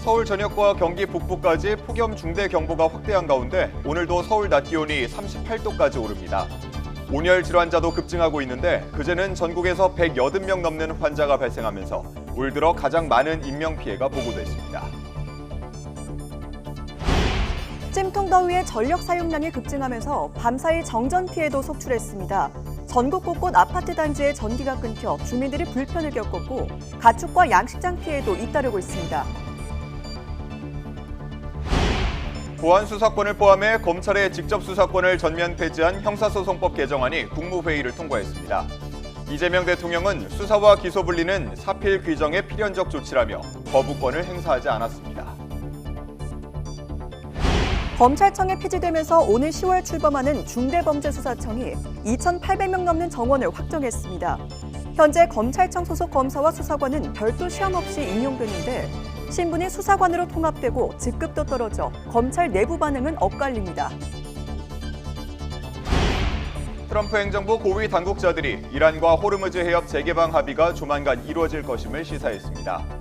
서울 전역과 경기 북부까지 폭염 중대경보가 확대한 가운데 오늘도 서울 낮 기온이 38도까지 오릅니다. 온열 질환자도 급증하고 있는데 그제는 전국에서 180명 넘는 환자가 발생하면서 올 들어 가장 많은 인명피해가 보고됐습니다. 찜통더위에 전력 사용량이 급증하면서 밤사이 정전 피해도 속출했습니다. 전국 곳곳 아파트 단지에 전기가 끊겨 주민들이 불편을 겪었고 가축과 양식장 피해도 잇따르고 있습니다. 보안 수사권을 포함해 검찰의 직접 수사권을 전면 폐지한 형사소송법 개정안이 국무회의를 통과했습니다. 이재명 대통령은 수사와 기소 분리는 사필 규정의 필연적 조치라며 거부권을 행사하지 않았습니다. 검찰청에 폐지되면서 오는 10월 출범하는 중대범죄수사청이 2,800명 넘는 정원을 확정했습니다. 현재 검찰청 소속 검사와 수사관은 별도 시험 없이 임용되는데 신분이 수사관으로 통합되고 직급도 떨어져 검찰 내부 반응은 엇갈립니다. 트럼프 행정부 고위 당국자들이 이란과 호르무즈 해협 재개방 합의가 조만간 이루어질 것임을 시사했습니다.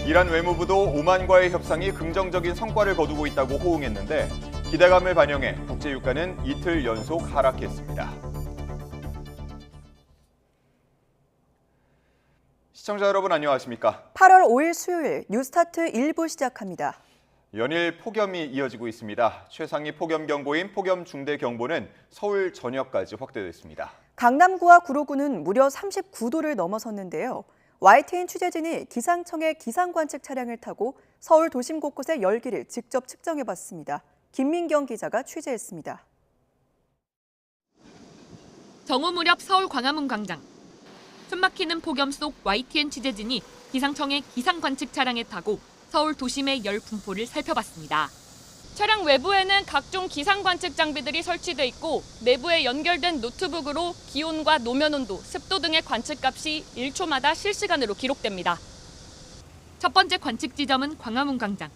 이란 외무부도 오만과의 협상이 긍정적인 성과를 거두고 있다고 호응했는데 기대감을 반영해 국제유가는 이틀 연속 하락했습니다. 시청자 여러분 안녕하십니까? 8월 5일 수요일 뉴스타트 1부 시작합니다. 연일 폭염이 이어지고 있습니다. 최상위 폭염 경보인 폭염 중대경보는 서울 전역까지 확대됐습니다. 강남구와 구로구는 무려 39도를 넘어섰는데요. YTN 취재진이 기상청의 기상관측 차량을 타고 서울 도심 곳곳의 열기를 직접 측정해봤습니다. 김민경 기자가 취재했습니다. 정오 무렵 서울 광화문 광장. 숨막히는 폭염 속 YTN 취재진이 기상청의 기상관측 차량에 타고 서울 도심의 열 분포를 살펴봤습니다. 차량 외부에는 각종 기상관측 장비들이 설치돼 있고 내부에 연결된 노트북으로 기온과 노면 온도, 습도 등의 관측값이 1초마다 실시간으로 기록됩니다. 첫 번째 관측 지점은 광화문 광장.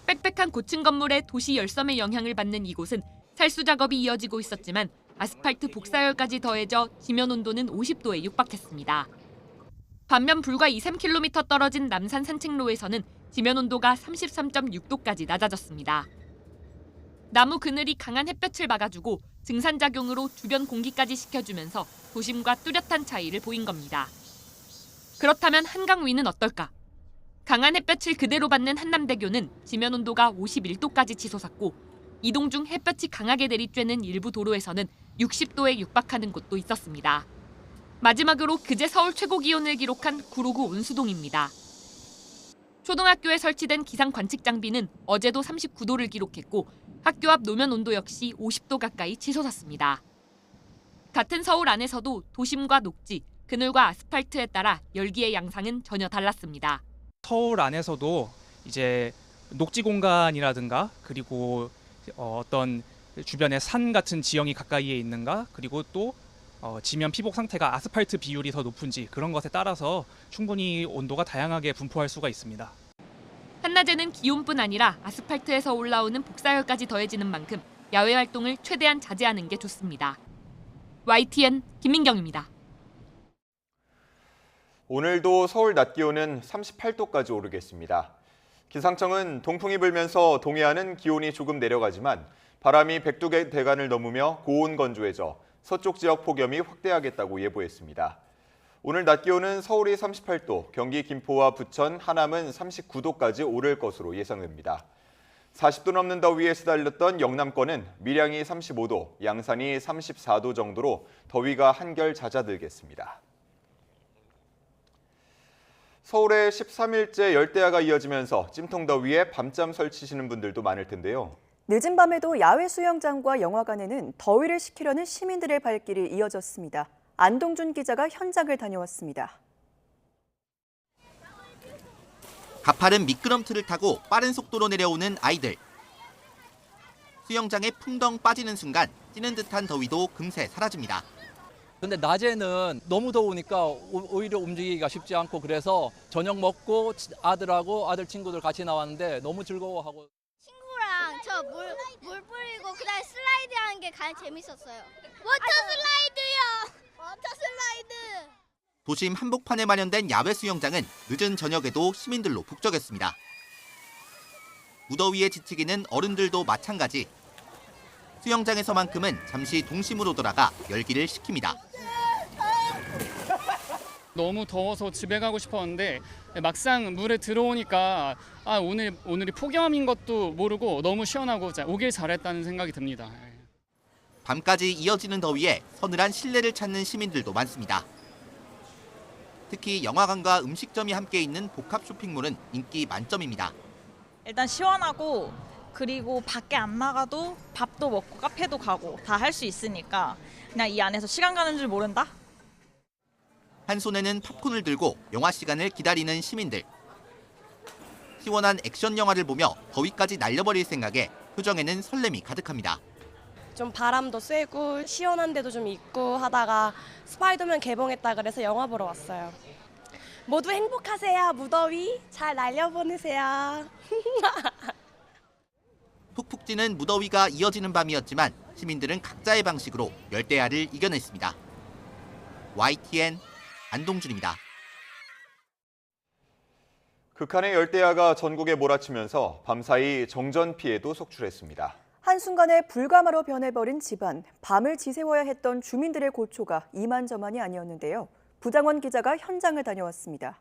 빽빽한 고층 건물의 도시 열섬의 영향을 받는 이곳은 살수 작업이 이어지고 있었지만 아스팔트 복사열까지 더해져 지면 온도는 50도에 육박했습니다. 반면 불과 2-3km 떨어진 남산 산책로에서는 지면 온도가 33.6도까지 낮아졌습니다. 나무 그늘이 강한 햇볕을 막아주고 증산작용으로 주변 공기까지 식혀주면서 도심과 뚜렷한 차이를 보인 겁니다. 그렇다면 한강 위는 어떨까? 강한 햇볕을 그대로 받는 한남대교는 지면 온도가 51도까지 치솟았고 이동 중 햇볕이 강하게 내리쬐는 일부 도로에서는 60도에 육박하는 곳도 있었습니다. 마지막으로 그제 서울 최고 기온을 기록한 구로구 온수동입니다. 초등학교에 설치된 기상 관측 장비는 어제도 39도를 기록했고 학교 앞 노면 온도 역시 50도 가까이 치솟았습니다. 같은 서울 안에서도 도심과 녹지, 그늘과 아스팔트에 따라 열기의 양상은 전혀 달랐습니다. 서울 안에서도 이제 녹지 공간이라든가 그리고 어떤 주변에 산 같은 지형이 가까이에 있는가 그리고 또 지면 피복 상태가 아스팔트 비율이 더 높은지 그런 것에 따라서 충분히 온도가 다양하게 분포할 수가 있습니다. 한낮에는 기온뿐 아니라 아스팔트에서 올라오는 복사열까지 더해지는 만큼 야외 활동을 최대한 자제하는 게 좋습니다. YTN 김민경입니다. 오늘도 서울 낮 기온은 38도까지 오르겠습니다. 기상청은 동풍이 불면서 동해안은 기온이 조금 내려가지만 바람이 100도 대간을 넘으며 고온 건조해져 서쪽 지역 폭염이 확대하겠다고 예보했습니다. 오늘 낮 기온은 서울이 38도, 경기 김포와 부천, 하남은 39도까지 오를 것으로 예상됩니다. 40도 넘는 더위에 시달렸던 영남권은 밀양이 35도, 양산이 34도 정도로 더위가 한결 잦아들겠습니다. 서울에 13일째 열대야가 이어지면서 찜통더위에 밤잠 설치시는 분들도 많을 텐데요. 늦은 밤에도 야외 수영장과 영화관에는 더위를 식히려는 시민들의 발길이 이어졌습니다. 안동준 기자가 현장을 다녀왔습니다. 가파른 미끄럼틀을 타고 빠른 속도로 내려오는 아이들. 수영장에 풍덩 빠지는 순간 찌는 듯한 더위도 금세 사라집니다. 근데 낮에는 너무 더우니까 오히려 움직이기가 쉽지 않고 그래서 저녁 먹고 아들 친구들 같이 나왔는데 너무 즐거워하고. 친구랑 저 물 뿌리고 그다음에 슬라이드 하는 게 가장 재밌었어요. 워터 슬라이드요. 워터 슬라이드. 도심 한복판에 마련된 야외 수영장은 늦은 저녁에도 시민들로 북적였습니다. 무더위에 지치기는 어른들도 마찬가지. 수영장에서만큼은 잠시 동심으로 돌아가 열기를 식힙니다. 너무 더워서 집에 가고 싶었는데 막상 물에 들어오니까 오늘이 폭염인 것도 모르고 너무 시원하고 오길 잘했다는 생각이 듭니다. 밤까지 이어지는 더위에 서늘한 실내를 찾는 시민들도 많습니다. 특히 영화관과 음식점이 함께 있는 복합 쇼핑몰은 인기 만점입니다. 일단 시원하고 그리고 밖에 안 나가도 밥도 먹고 카페도 가고 다 할 수 있으니까 그냥 이 안에서 시간 가는 줄 모른다? 한 손에는 팝콘을 들고 영화 시간을 기다리는 시민들. 시원한 액션 영화를 보며 더위까지 날려버릴 생각에 표정에는 설렘이 가득합니다. 좀 바람도 쐬고 시원한 데도 좀 있고 하다가 스파이더맨 개봉했다 그래서 영화 보러 왔어요. 모두 행복하세요. 무더위 잘 날려보내세요. 푹푹 찌는 무더위가 이어지는 밤이었지만 시민들은 각자의 방식으로 열대야를 이겨냈습니다. YTN 안동준입니다. 극한의 열대야가 전국에 몰아치면서 밤사이 정전 피해도 속출했습니다. 한순간에 불가마로 변해버린 집안, 밤을 지새워야 했던 주민들의 고초가 이만저만이 아니었는데요. 부장원 기자가 현장을 다녀왔습니다.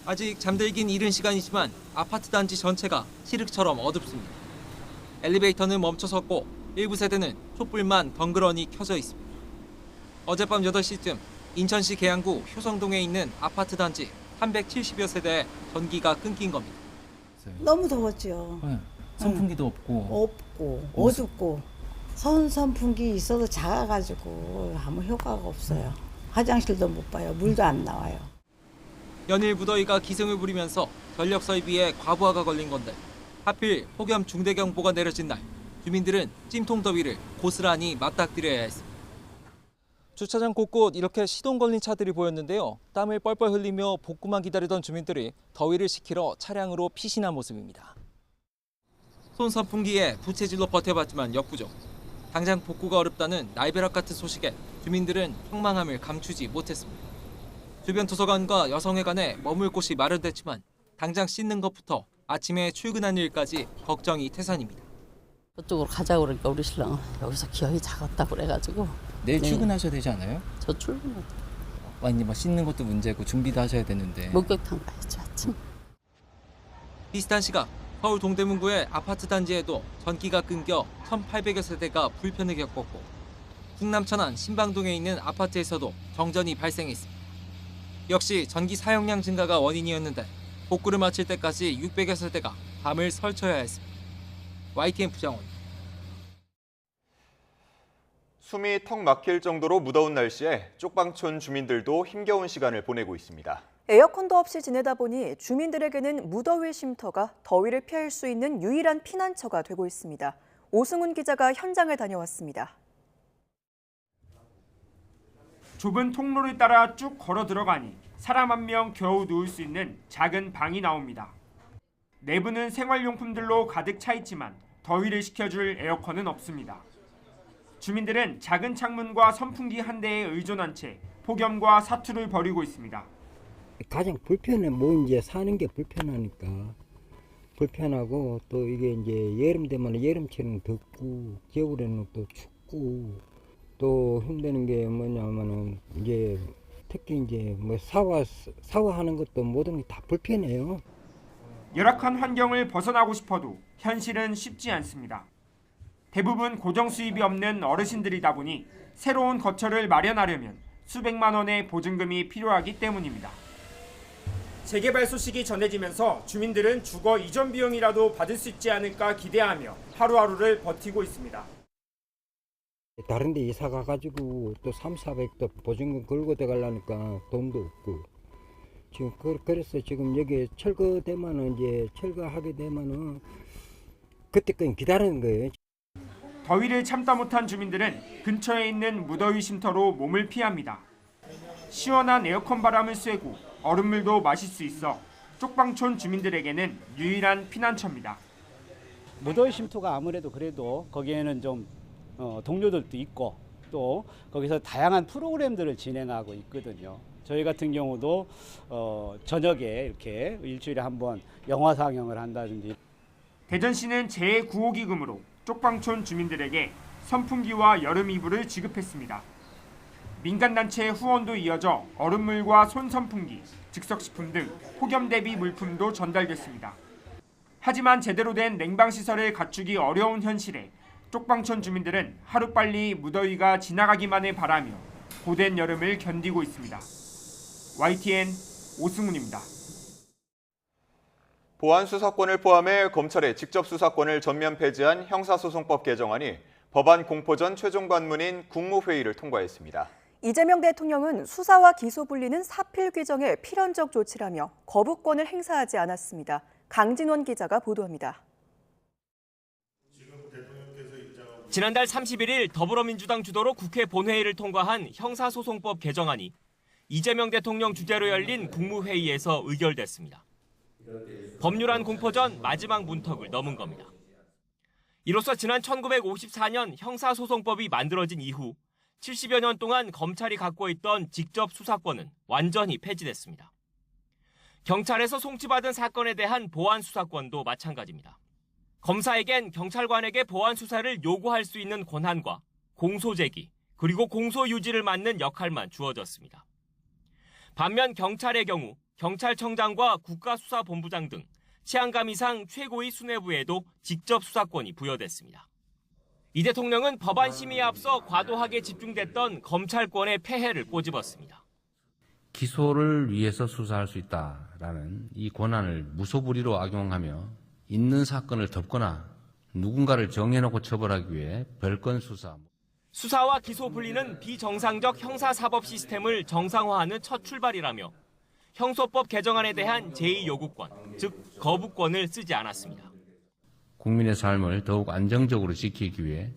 아직 잠들긴 이른 시간이지만 아파트 단지 전체가 칠흑처럼 어둡습니다. 엘리베이터는 멈춰섰고 일부 세대는 촛불만 덩그러니 켜져 있습니다. 어젯밤 8시쯤 인천시 계양구 효성동에 있는 아파트 단지 370여 세대에 전기가 끊긴 겁니다. 너무 더웠죠. 네. 선풍기도 없고 어둡고 선풍기 있어도 작아가지고 아무 효과가 없어요. 화장실도 못 봐요. 물도 안 나와요. 연일 무더위가 기승을 부리면서 전력 설비에 과부하가 걸린 건데 하필 폭염 중대경보가 내려진 날 주민들은 찜통 더위를 고스란히 맞닥뜨려야 했습니다. 주차장 곳곳 이렇게 시동 걸린 차들이 보였는데요. 땀을 뻘뻘 흘리며 복구만 기다리던 주민들이 더위를 식히러 차량으로 피신한 모습입니다. 손선풍기에 부채질로 버텨봤지만 역부족. 당장 복구가 어렵다는 날벼락 같은 소식에 주민들은 황망함을 감추지 못했습니다. 주변 도서관과 여성회관에 머물 곳이 마련됐지만 당장 씻는 것부터 아침에 출근하는 일까지 걱정이 태산입니다. 저쪽으로 가자고 그러니까 우리 신랑은 여기서 기억이 작았다고 그래가지고 내일 출근하셔야 되지 않아요? 저 출근하죠. 아니 뭐 씻는 것도 문제고 준비도 하셔야 되는데. 목욕탕 가야죠 아침. 비슷한 시각 서울 동대문구의 아파트 단지에도 전기가 끊겨 1,800여 세대가 불편을 겪었고 충남 천안 신방동에 있는 아파트에서도 정전이 발생했습니다. 역시 전기 사용량 증가가 원인이었는데 복구를 마칠 때까지 600여 세대가 밤을 설쳐야 했습니다. YTN 부장원. 숨이 턱 막힐 정도로 무더운 날씨에 쪽방촌 주민들도 힘겨운 시간을 보내고 있습니다. 에어컨도 없이 지내다 보니 주민들에게는 무더위 쉼터가 더위를 피할 수 있는 유일한 피난처가 되고 있습니다. 오승훈 기자가 현장을 다녀왔습니다. 좁은 통로를 따라 쭉 걸어 들어가니 사람 한 명 겨우 누울 수 있는 작은 방이 나옵니다. 내부는 생활용품들로 가득 차 있지만 더위를 식혀줄 에어컨은 없습니다. 주민들은 작은 창문과 선풍기 한 대에 의존한 채 폭염과 사투를 벌이고 있습니다. 가장 불편해 이제 사는 게 불편하니까 불편하고 또 이게 이제 여름 되면 여름처럼 덥고 겨울에는 또 춥고 또 힘드는 게 뭐냐면은 이제 특히 이제 뭐 샤워하는 것도 모든 게 다 불편해요. 열악한 환경을 벗어나고 싶어도 현실은 쉽지 않습니다. 대부분 고정 수입이 없는 어르신들이다 보니 새로운 거처를 마련하려면 수백만 원의 보증금이 필요하기 때문입니다. 재개발 소식이 전해지면서 주민들은 주거 이전 비용이라도 받을 수 있지 않을까 기대하며 하루하루를 버티고 있습니다. 다른 데 이사 가가지고 또 300~400도 보증금 걸고 들어가려니까 돈도 없고 지금 그래서 지금 여기 철거되면은 이제 철거하게 되면은 그때까지 기다리는 거예요. 더위를 참다 못한 주민들은 근처에 있는 무더위 쉼터로 몸을 피합니다. 시원한 에어컨 바람을 쐬고 얼음물도 마실 수 있어 쪽방촌 주민들에게는 유일한 피난처입니다. 무더위 쉼터가 아무래도 그래도 거기에는 좀 동료들도 있고 또 거기서 다양한 프로그램들을 진행하고 있거든요. 저희 같은 경우도 저녁에 이렇게 일주일에 한 번 영화 상영을 한다든지. 대전시는 제9호기금으로 쪽방촌 주민들에게 선풍기와 여름 이불을 지급했습니다. 민간단체 후원도 이어져 얼음물과 손선풍기, 즉석식품 등 폭염 대비 물품도 전달됐습니다. 하지만 제대로 된 냉방시설을 갖추기 어려운 현실에 쪽방촌 주민들은 하루빨리 무더위가 지나가기만을 바라며 고된 여름을 견디고 있습니다. YTN 오승훈입니다. 보안 수사권을 포함해 검찰의 직접 수사권을 전면 폐지한 형사소송법 개정안이 법안 공포 전 최종 관문인 국무회의를 통과했습니다. 이재명 대통령은 수사와 기소 분리는 사필 규정의 필연적 조치라며 거부권을 행사하지 않았습니다. 강진원 기자가 보도합니다. 지난달 31일 더불어민주당 주도로 국회 본회의를 통과한 형사소송법 개정안이 이재명 대통령 주재로 열린 국무회의에서 의결됐습니다. 법률안 공포 전 마지막 문턱을 넘은 겁니다. 이로써 지난 1954년 형사소송법이 만들어진 이후 70여 년 동안 검찰이 갖고 있던 직접 수사권은 완전히 폐지됐습니다. 경찰에서 송치받은 사건에 대한 보안 수사권도 마찬가지입니다. 검사에겐 경찰관에게 보안 수사를 요구할 수 있는 권한과 공소 제기, 그리고 공소 유지를 맡는 역할만 주어졌습니다. 반면 경찰의 경우 경찰청장과 국가수사본부장 등 치안감 이상 최고위 수뇌부에도 직접 수사권이 부여됐습니다. 이 대통령은 법안 심의에 앞서 과도하게 집중됐던 검찰권의 폐해를 꼬집었습니다. 기소를 위해서 수사할 수 있다라는 이 권한을 무소불위로 악용하며 있는 사건을 덮거나 누군가를 정해놓고 처벌하기 위해 별건 수사. 수사와 기소 분리는 비정상적 형사사법 시스템을 정상화하는 첫 출발이라며 형소법 개정안에 대한 제2요구권, 즉 거부권을 쓰지 않았습니다. 국민의 삶을 더욱 안정적으로 지키기 위해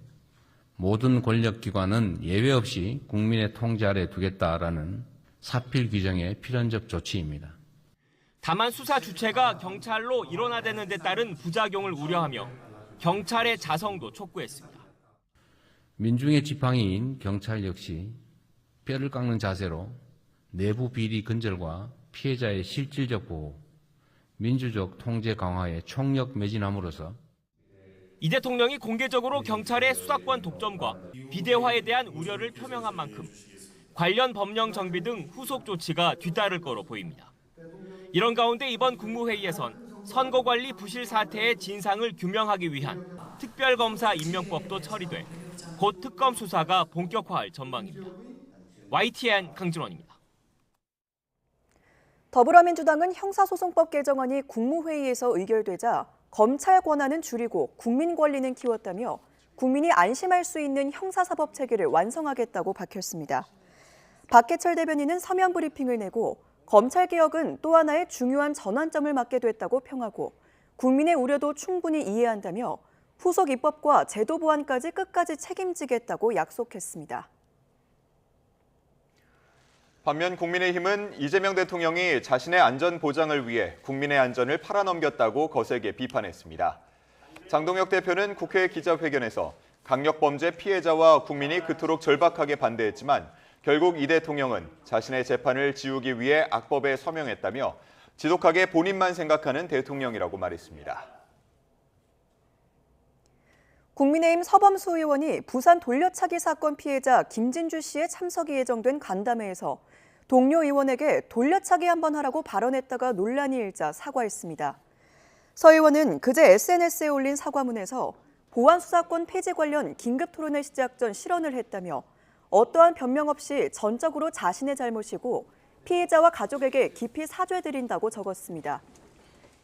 모든 권력기관은 예외 없이 국민의 통제 아래 두겠다라는 사필 규정의 필연적 조치입니다. 다만 수사 주체가 경찰로 일원화되는 데 따른 부작용을 우려하며 경찰의 자성도 촉구했습니다. 민중의 지팡이인 경찰 역시 뼈를 깎는 자세로 내부 비리 근절과 피해자의 실질적 보호, 민주적 통제 강화에 총력 매진함으로써 이 대통령이 공개적으로 경찰의 수사권 독점과 비대화에 대한 우려를 표명한 만큼 관련 법령 정비 등 후속 조치가 뒤따를 거로 보입니다. 이런 가운데 이번 국무회의에선 선거관리 부실 사태의 진상을 규명하기 위한 특별검사 임명법도 처리돼 곧 특검 수사가 본격화할 전망입니다. YTN 강진원입니다. 더불어민주당은 형사소송법 개정안이 국무회의에서 의결되자 검찰 권한은 줄이고 국민 권리는 키웠다며 국민이 안심할 수 있는 형사사법 체계를 완성하겠다고 밝혔습니다. 박해철 대변인은 서면 브리핑을 내고 검찰개혁은 또 하나의 중요한 전환점을 맞게 됐다고 평하고 국민의 우려도 충분히 이해한다며 후속 입법과 제도 보완까지 끝까지 책임지겠다고 약속했습니다. 반면 국민의힘은 이재명 대통령이 자신의 안전 보장을 위해 국민의 안전을 팔아넘겼다고 거세게 비판했습니다. 장동혁 대표는 국회 기자회견에서 강력범죄 피해자와 국민이 그토록 절박하게 반대했지만 결국 이 대통령은 자신의 재판을 지우기 위해 악법에 서명했다며 지독하게 본인만 생각하는 대통령이라고 말했습니다. 국민의힘 서범수 의원이 부산 돌려차기 사건 피해자 김진주 씨의 참석이 예정된 간담회에서 동료 의원에게 돌려차기 한번 하라고 발언했다가 논란이 일자 사과했습니다. 서 의원은 그제 SNS에 올린 사과문에서 보안수사권 폐지 관련 긴급 토론회 시작 전 실언을 했다며 어떠한 변명 없이 전적으로 자신의 잘못이고 피해자와 가족에게 깊이 사죄드린다고 적었습니다.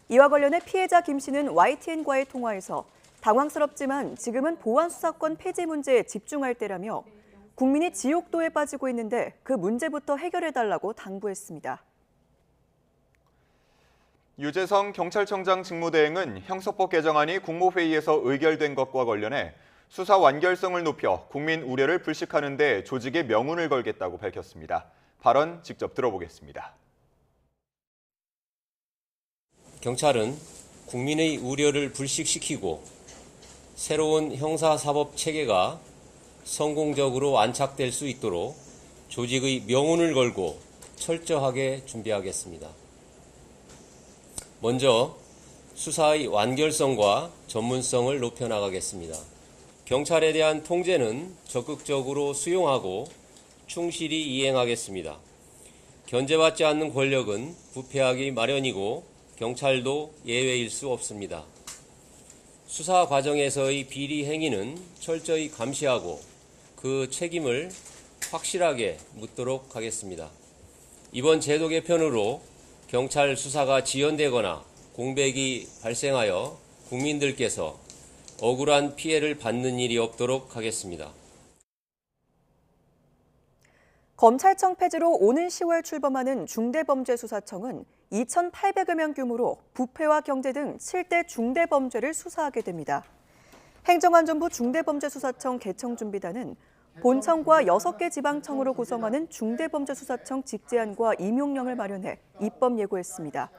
이와 관련해 피해자 김 씨는 YTN과의 통화에서 당황스럽지만 지금은 보안수사권 폐지 문제에 집중할 때라며 국민이 지옥도에 빠지고 있는데 그 문제부터 해결해달라고 당부했습니다. 유재성 경찰청장 직무대행은 형사법 개정안이 국무회의에서 의결된 것과 관련해 수사 완결성을 높여 국민 우려를 불식하는 데 조직에 명운을 걸겠다고 밝혔습니다. 발언 직접 들어보겠습니다. 경찰은 국민의 우려를 불식시키고 새로운 형사사법 체계가 성공적으로 안착될 수 있도록 조직의 명운을 걸고 철저하게 준비하겠습니다. 먼저 수사의 완결성과 전문성을 높여나가겠습니다. 경찰에 대한 통제는 적극적으로 수용하고 충실히 이행하겠습니다. 견제받지 않는 권력은 부패하기 마련이고 경찰도 예외일 수 없습니다. 수사 과정에서의 비리 행위는 철저히 감시하고 그 책임을 확실하게 묻도록 하겠습니다. 이번 제도 개편으로 경찰 수사가 지연되거나 공백이 발생하여 국민들께서 억울한 피해를 받는 일이 없도록 하겠습니다. 검찰청 폐지로 오는 10월 출범하는 중대범죄수사청은 2,800여 명 규모로 부패와 경제 등 7대 중대범죄를 수사하게 됩니다. 행정안전부 중대범죄수사청 개청준비단은 본청과 6개 지방청으로 구성하는 중대범죄수사청 직제안과 임용령을 마련해 입법 예고했습니다.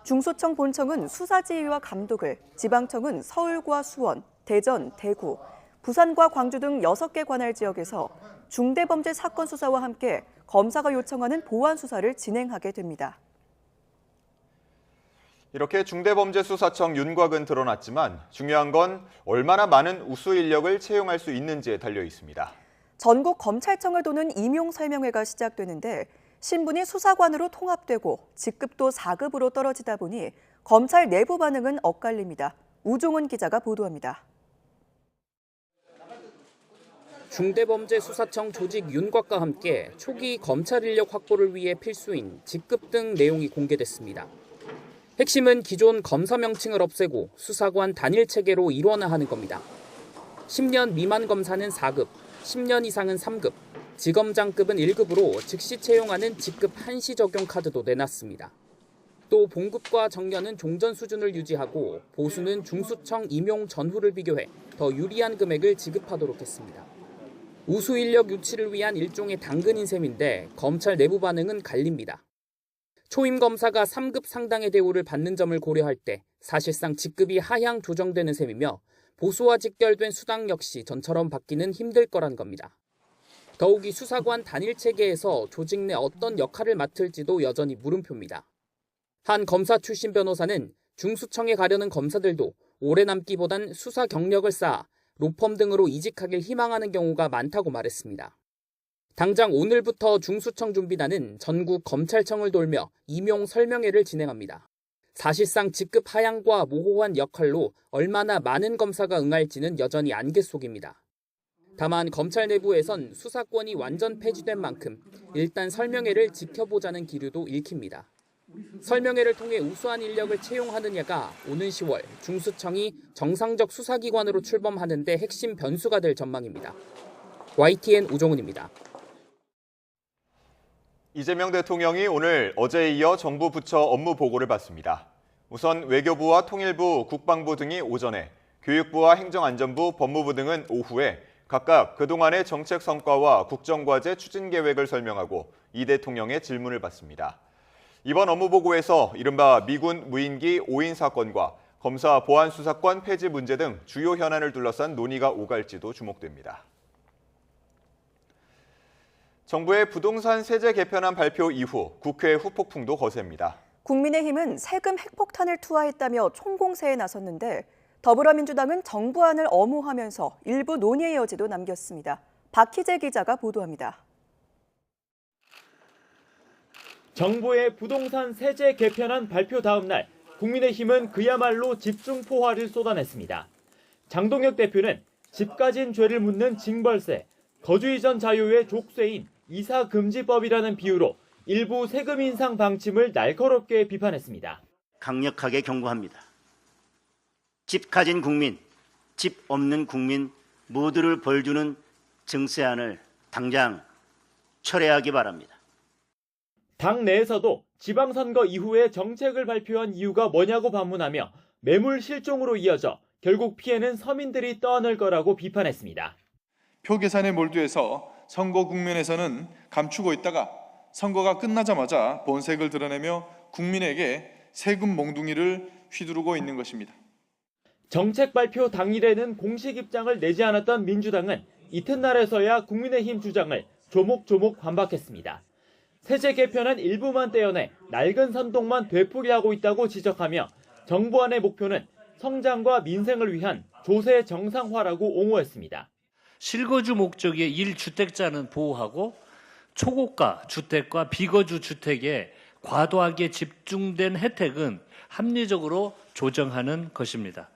중수청 본청은 수사지휘와 감독을, 지방청은 서울과 수원, 대전, 대구, 부산과 광주 등 6개 관할 지역에서 중대범죄 사건 수사와 함께 검사가 요청하는 보완 수사를 진행하게 됩니다. 이렇게 중대범죄수사청 윤곽은 드러났지만 중요한 건 얼마나 많은 우수 인력을 채용할 수 있는지에 달려 있습니다. 전국 검찰청을 도는 임용 설명회가 시작되는데 신분이 수사관으로 통합되고 직급도 4급으로 떨어지다 보니 검찰 내부 반응은 엇갈립니다. 우종은 기자가 보도합니다. 중대범죄수사청 조직 윤곽과 함께 초기 검찰 인력 확보를 위해 필수인 직급 등 내용이 공개됐습니다. 핵심은 기존 검사 명칭을 없애고 수사관 단일 체계로 일원화하는 겁니다. 10년 미만 검사는 4급, 10년 이상은 3급, 지검장급은 1급으로 즉시 채용하는 직급 한시 적용 카드도 내놨습니다. 또 봉급과 정년은 종전 수준을 유지하고 보수는 중수청 임용 전후를 비교해 더 유리한 금액을 지급하도록 했습니다. 우수 인력 유치를 위한 일종의 당근인 셈인데 검찰 내부 반응은 갈립니다. 초임 검사가 3급 상당의 대우를 받는 점을 고려할 때 사실상 직급이 하향 조정되는 셈이며 보수와 직결된 수당 역시 전처럼 받기는 힘들 거란 겁니다. 더욱이 수사관 단일 체계에서 조직 내 어떤 역할을 맡을지도 여전히 물음표입니다. 한 검사 출신 변호사는 중수청에 가려는 검사들도 오래 남기보단 수사 경력을 쌓아 로펌 등으로 이직하길 희망하는 경우가 많다고 말했습니다. 당장 오늘부터 중수청 준비단은 전국 검찰청을 돌며 임용 설명회를 진행합니다. 사실상 직급 하향과 모호한 역할로 얼마나 많은 검사가 응할지는 여전히 안개 속입니다. 다만 검찰 내부에선 수사권이 완전 폐지된 만큼 일단 설명회를 지켜보자는 기류도 읽힙니다. 설명회를 통해 우수한 인력을 채용하느냐가 오는 10월 중수청이 정상적 수사기관으로 출범하는 데 핵심 변수가 될 전망입니다. YTN 우종훈입니다. 이재명 대통령이 오늘 어제에 이어 정부 부처 업무 보고를 받습니다. 우선 외교부와 통일부, 국방부 등이 오전에, 교육부와 행정안전부, 법무부 등은 오후에 각각 그동안의 정책 성과와 국정과제 추진 계획을 설명하고 이 대통령의 질문을 받습니다. 이번 업무보고에서 이른바 미군 무인기 오인 사건과 검사 보안 수사권 폐지 문제 등 주요 현안을 둘러싼 논의가 오갈지도 주목됩니다. 정부의 부동산 세제 개편안 발표 이후 국회 후폭풍도 거셉니다. 국민의힘은 세금 핵폭탄을 투하했다며 총공세에 나섰는데 더불어민주당은 정부안을 엄호하면서 일부 논의의 여지도 남겼습니다. 박희재 기자가 보도합니다. 정부의 부동산 세제 개편안 발표 다음 날 국민의힘은 그야말로 집중 포화를 쏟아냈습니다. 장동혁 대표는 집 가진 죄를 묻는 징벌세, 거주 이전 자유의 족쇄인 이사금지법이라는 비유로 일부 세금 인상 방침을 날카롭게 비판했습니다. 강력하게 경고합니다. 집 가진 국민, 집 없는 국민 모두를 벌주는 증세안을 당장 철회하기 바랍니다. 당 내에서도 지방선거 이후에 정책을 발표한 이유가 뭐냐고 반문하며 매물 실종으로 이어져 결국 피해는 서민들이 떠안을 거라고 비판했습니다. 표 계산에 몰두해서 선거 국면에서는 감추고 있다가 선거가 끝나자마자 본색을 드러내며 국민에게 세금 몽둥이를 휘두르고 있는 것입니다. 정책 발표 당일에는 공식 입장을 내지 않았던 민주당은 이튿날에서야 국민의힘 주장을 조목조목 반박했습니다. 세제 개편안 일부만 떼어내 낡은 산동만 되풀이하고 있다고 지적하며 정부안의 목표는 성장과 민생을 위한 조세 정상화라고 옹호했습니다. 실거주 목적의 1주택자는 보호하고 초고가 주택과 비거주 주택에 과도하게 집중된 혜택은 합리적으로 조정하는 것입니다.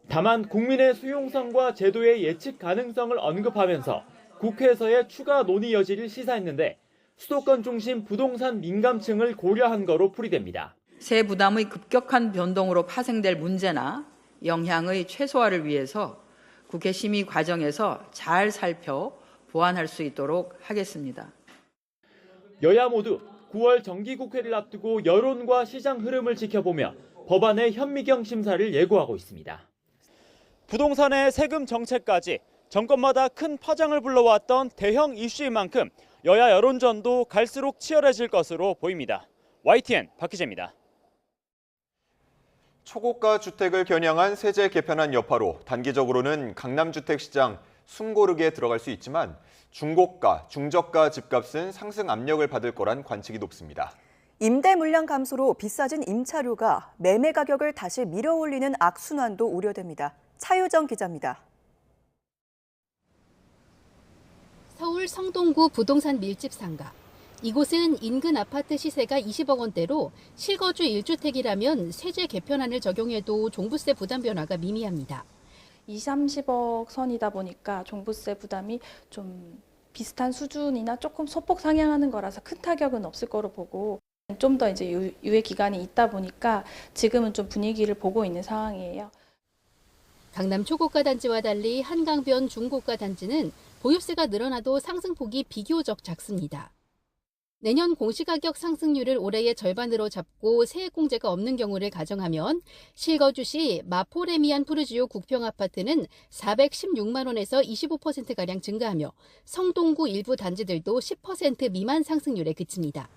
다만 국민의 수용성과 제도의 예측 가능성을 언급하면서 국회에서의 추가 논의 여지를 시사했는데 수도권 중심 부동산 민감층을 고려한 거로 풀이됩니다. 세 부담의 급격한 변동으로 파생될 문제나 영향의 최소화를 위해서 국회 심의 과정에서 잘 살펴 보완할 수 있도록 하겠습니다. 여야 모두 9월 정기국회를 앞두고 여론과 시장 흐름을 지켜보며 법안의 현미경 심사를 예고하고 있습니다. 부동산의 세금 정책까지 정권마다 큰 파장을 불러왔던 대형 이슈인 만큼 여야 여론전도 갈수록 치열해질 것으로 보입니다. YTN 박희재입니다. 초고가 주택을 겨냥한 세제 개편안 여파로 단기적으로는 강남주택시장 숨고르게 들어갈 수 있지만 중고가, 중저가 집값은 상승 압력을 받을 거란 관측이 높습니다. 임대 물량 감소로 비싸진 임차료가 매매 가격을 다시 밀어올리는 악순환도 우려됩니다. 차유정 기자입니다. 서울 성동구 부동산 밀집 상가. 이곳은 인근 아파트 시세가 20억 원대로 실거주 1주택이라면 세제 개편안을 적용해도 종부세 부담 변화가 미미합니다. 20-30억 선이다 보니까 종부세 부담이 좀 비슷한 수준이나 조금 소폭 상향하는 거라서 큰 타격은 없을 거로 보고 좀 더 이제 유예 기간이 있다 보니까 지금은 좀 분위기를 보고 있는 상황이에요. 강남 초고가 단지와 달리 한강변 중고가 단지는 보유세가 늘어나도 상승폭이 비교적 작습니다. 내년 공시가격 상승률을 올해의 절반으로 잡고 세액공제가 없는 경우를 가정하면 실거주 시 마포레미안 푸르지오 국평아파트는 416만 원에서 25%가량 증가하며 성동구 일부 단지들도 10% 미만 상승률에 그칩니다.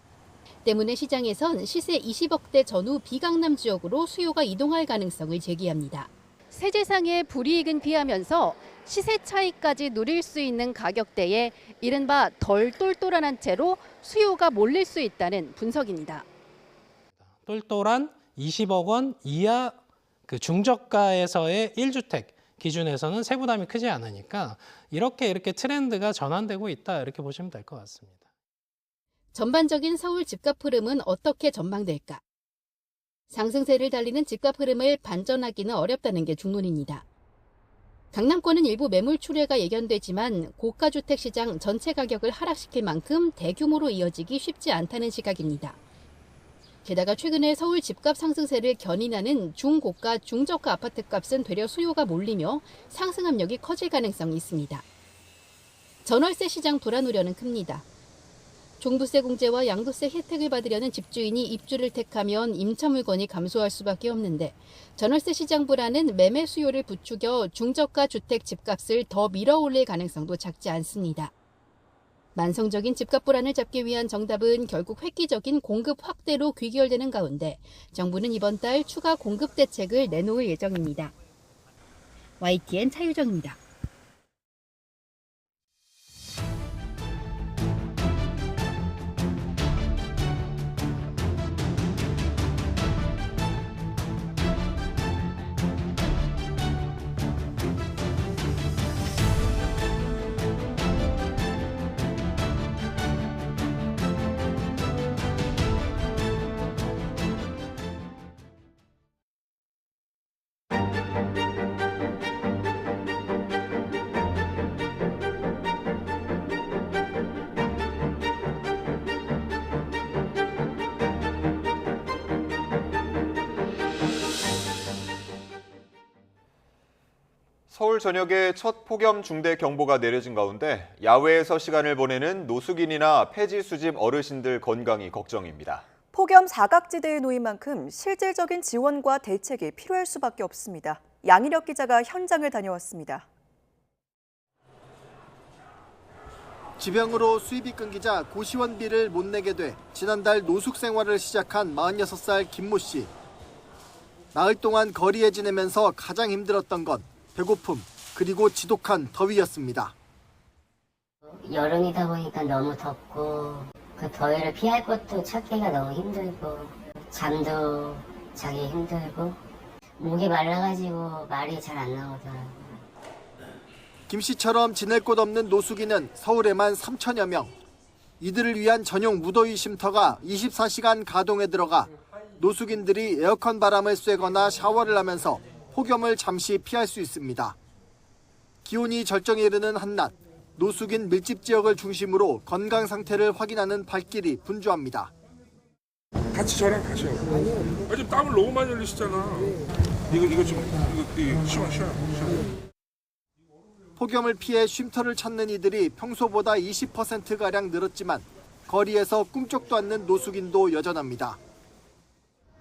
때문에 시장에선 시세 20억대 전후 비강남 지역으로 수요가 이동할 가능성을 제기합니다. 세제상의 불이익은 피하면서 시세 차이까지 누릴 수 있는 가격대에 이른바 덜 똘똘한 채로 수요가 몰릴 수 있다는 분석입니다. 똘똘한 20억 원 이하 그 중저가에서의 1주택 기준에서는 세부담이 크지 않으니까 이렇게 트렌드가 전환되고 있다 이렇게 보시면 될 것 같습니다. 전반적인 서울 집값 흐름은 어떻게 전망될까? 상승세를 달리는 집값 흐름을 반전하기는 어렵다는 게 중론입니다. 강남권은 일부 매물 출회가 예견되지만 고가주택 시장 전체 가격을 하락시킬 만큼 대규모로 이어지기 쉽지 않다는 시각입니다. 게다가 최근에 서울 집값 상승세를 견인하는 중고가, 중저가 아파트값은 되려 수요가 몰리며 상승 압력이 커질 가능성이 있습니다. 전월세 시장 불안 우려는 큽니다. 종부세 공제와 양도세 혜택을 받으려는 집주인이 입주를 택하면 임차 물건이 감소할 수밖에 없는데 전월세 시장 불안은 매매 수요를 부추겨 중저가 주택 집값을 더 밀어올릴 가능성도 작지 않습니다. 만성적인 집값 불안을 잡기 위한 정답은 결국 획기적인 공급 확대로 귀결되는 가운데 정부는 이번 달 추가 공급 대책을 내놓을 예정입니다. YTN 차유정입니다. 서울 전역에 첫 폭염 중대 경보가 내려진 가운데 야외에서 시간을 보내는 노숙인이나 폐지 수집 어르신들 건강이 걱정입니다. 폭염 사각지대에 놓인 만큼 실질적인 지원과 대책이 필요할 수밖에 없습니다. 양희력 기자가 현장을 다녀왔습니다. 지병으로 수입이 끊기자 고시원비를 못 내게 돼 지난달 노숙 생활을 시작한 46살 김모 씨. 나흘 동안 거리에 지내면서 가장 힘들었던 건 배고픔, 그리고 지독한 더위였습니다. 여름이다 보니까 너무 덥고 그 더위를 피할 곳도 찾기가 너무 힘들고 잠도 자기 힘들고 목이 말라가지고 말이 잘 안 나오더라고요. 김 씨처럼 지낼 곳 없는 노숙인은 서울에만 3천여 명. 이들을 위한 전용 무더위 쉼터가 24시간 가동에 들어가 노숙인들이 에어컨 바람을 쐬거나 샤워를 하면서 폭염을 잠시 피할 수 있습니다. 기온이 절정에 이르는 한낮, 노숙인 밀집 지역을 중심으로 건강 상태를 확인하는 발길이 분주합니다. 같이 저랑 가셔. 지금 땀을 너무 많이 흘리시잖아. 이거 시원. 폭염을 피해 쉼터를 찾는 이들이 평소보다 20%가량 늘었지만 거리에서 꿈쩍도 않는 노숙인도 여전합니다.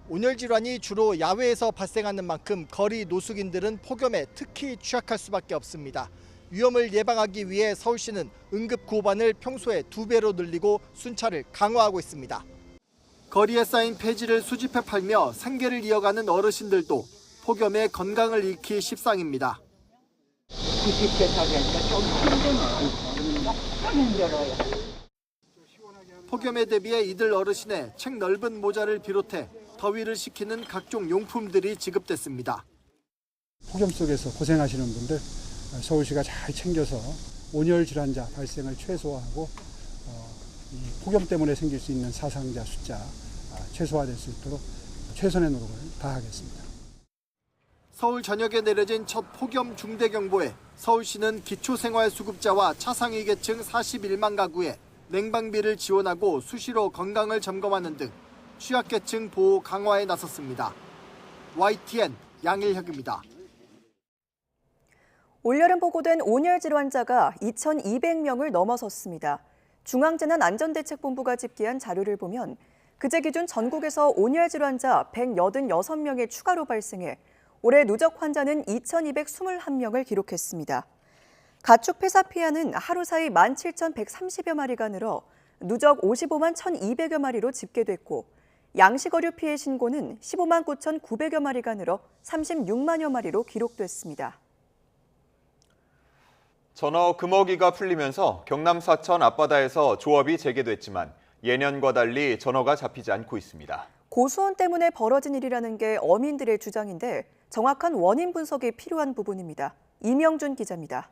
온열 질환이 주로 야외에서 발생하는 만큼 거리 노숙인들은 폭염에 특히 취약할 수밖에 없습니다. 위험을 예방하기 위해 서울시는 응급 구호반을 평소에 2배로 늘리고 순찰을 강화하고 있습니다. 거리에 쌓인 폐지를 수집해 팔며 생계를 이어가는 어르신들도 폭염에 건강을 잃기 십상입니다. 폭염에 대비해 이들 어르신의 책 넓은 모자를 비롯해 더위를 식히는 각종 용품들이 지급됐습니다. 폭염 속에서 고생하시는 분들 서울시가 잘 챙겨서 온열 질환자 발생을 최소화하고 이 폭염 때문에 생길 수 있는 사상자 숫자 최소화될 수 있도록 최선의 노력을 다하겠습니다. 서울 전역에 내려진 첫 폭염 중대경보에 서울시는 기초생활수급자와 차상위계층 41만 가구에 냉방비를 지원하고 수시로 건강을 점검하는 등 취약계층 보호 강화에 나섰습니다. YTN 양일혁입니다. 올여름 보고된 온열 질환자가 2,200명을 넘어섰습니다. 중앙재난안전대책본부가 집계한 자료를 보면 그제 기준 전국에서 온열 질환자 186명의 추가로 발생해 올해 누적 환자는 2,221명을 기록했습니다. 가축 폐사 피해는 하루 사이 17,130여 마리가 늘어 누적 55만 1,200여 마리로 집계됐고 양식어류 피해 신고는 15만 9,900여 마리가 늘어 36만여 마리로 기록됐습니다. 전어 금어기가 풀리면서 경남 사천 앞바다에서 조업이 재개됐지만 예년과 달리 전어가 잡히지 않고 있습니다. 고수온 때문에 벌어진 일이라는 게 어민들의 주장인데 정확한 원인 분석이 필요한 부분입니다. 이명준 기자입니다.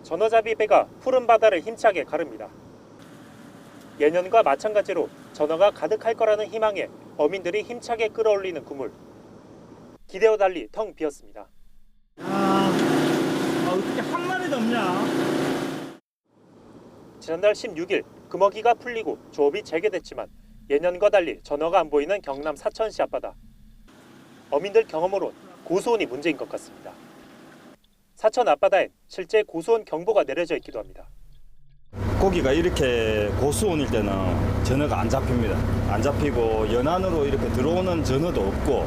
전어잡이 배가 푸른 바다를 힘차게 가릅니다. 예년과 마찬가지로 전어가 가득할 거라는 희망에 어민들이 힘차게 끌어올리는 그물. 기대와 달리 텅 비었습니다. 어떻게 한 마리도 없냐? 지난달 16일 금어기가 풀리고 조업이 재개됐지만 예년과 달리 전어가 안 보이는 경남 사천시 앞바다. 어민들 경험으론 고수온이 문제인 것 같습니다. 사천 앞바다엔 실제 고수온 경보가 내려져 있기도 합니다. 고기가 이렇게 고수온일 때는 전어가 안 잡힙니다. 안 잡히고 연안으로 이렇게 들어오는 전어도 없고,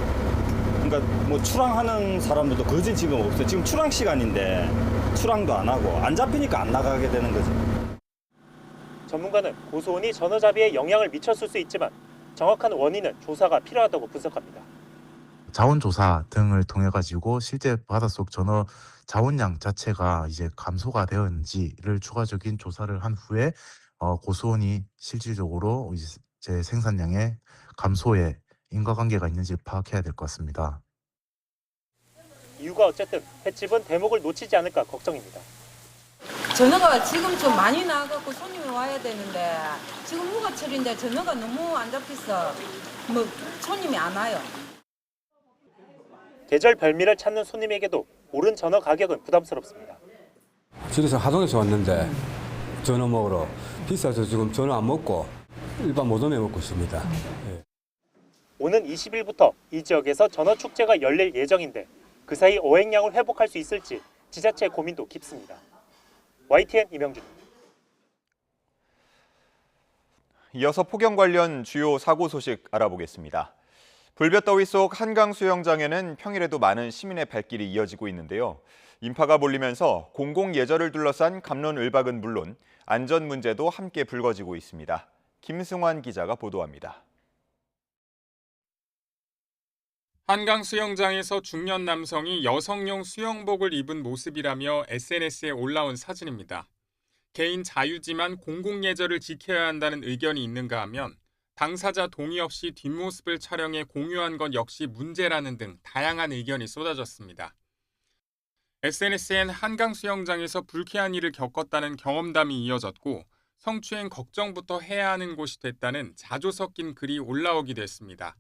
그러니까 뭐 출항하는 사람들도 거진 지금 없어요. 지금 출항 시간인데 출항도 안 하고 안 잡히니까 안 나가게 되는 거죠. 전문가는 고수온이 전어잡이에 영향을 미쳤을 수 있지만 정확한 원인은 조사가 필요하다고 분석합니다. 자원조사 등을 통해 가지고 실제 바닷속 전어 자원량 자체가 이제 감소가 되었는지를 추가적인 조사를 한 후에 고수온이 실질적으로 이제 생산량의 감소에 인과관계가 있는지 파악해야 될 것 같습니다. 이유가 어쨌든 횟집은 대목을 놓치지 않을까 걱정입니다. 전어가 지금 좀 많이 나가고 손님이 와야 되는데 지금 휴가철인데 전어가 너무 안 잡혔어. 뭐 손님이 안 와요. 계절 별미를 찾는 손님에게도 오른 전어 가격은 부담스럽습니다. 집에서 하동에서 왔는데 전어 먹으러 비싸서 지금 전어 안 먹고 일반 모듬에 먹고 있습니다. 네. 오는 20일부터 이 지역에서 전어 축제가 열릴 예정인데 그 사이 어획량을 회복할 수 있을지 지자체 고민도 깊습니다. YTN 이명준. 이어서 폭염 관련 주요 사고 소식 알아보겠습니다. 불볕더위 속 한강 수영장에는 평일에도 많은 시민의 발길이 이어지고 있는데요. 인파가 몰리면서 공공예절을 둘러싼 갑론을박은 물론 안전 문제도 함께 불거지고 있습니다. 김승환 기자가 보도합니다. 한강 수영장에서 중년 남성이 여성용 수영복을 입은 모습이라며 SNS에 올라온 사진입니다. 개인 자유지만 공공예절을 지켜야 한다는 의견이 있는가 하면 당사자 동의 없이 뒷모습을 촬영해 공유한 것 역시 문제라는 등 다양한 의견이 쏟아졌습니다. SNS엔 한강 수영장에서 불쾌한 일을 겪었다는 경험담이 이어졌고 성추행 걱정부터 해야 하는 곳이 됐다는 자조 섞인 글이 올라오기도 했습니다.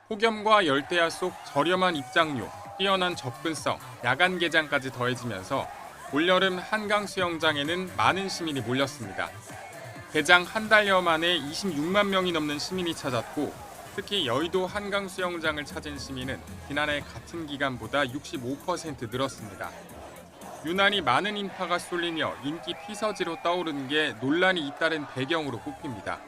폭염과 열대야 속 저렴한 입장료, 뛰어난 접근성, 야간 개장까지 더해지면서 올여름 한강 수영장에는 많은 시민이 몰렸습니다. 개장 한 달여 만에 26만 명이 넘는 시민이 찾았고 특히 여의도 한강 수영장을 찾은 시민은 지난해 같은 기간보다 65% 늘었습니다. 유난히 많은 인파가 쏠리며 인기 피서지로 떠오르는 게 논란이 잇따른 배경으로 꼽힙니다.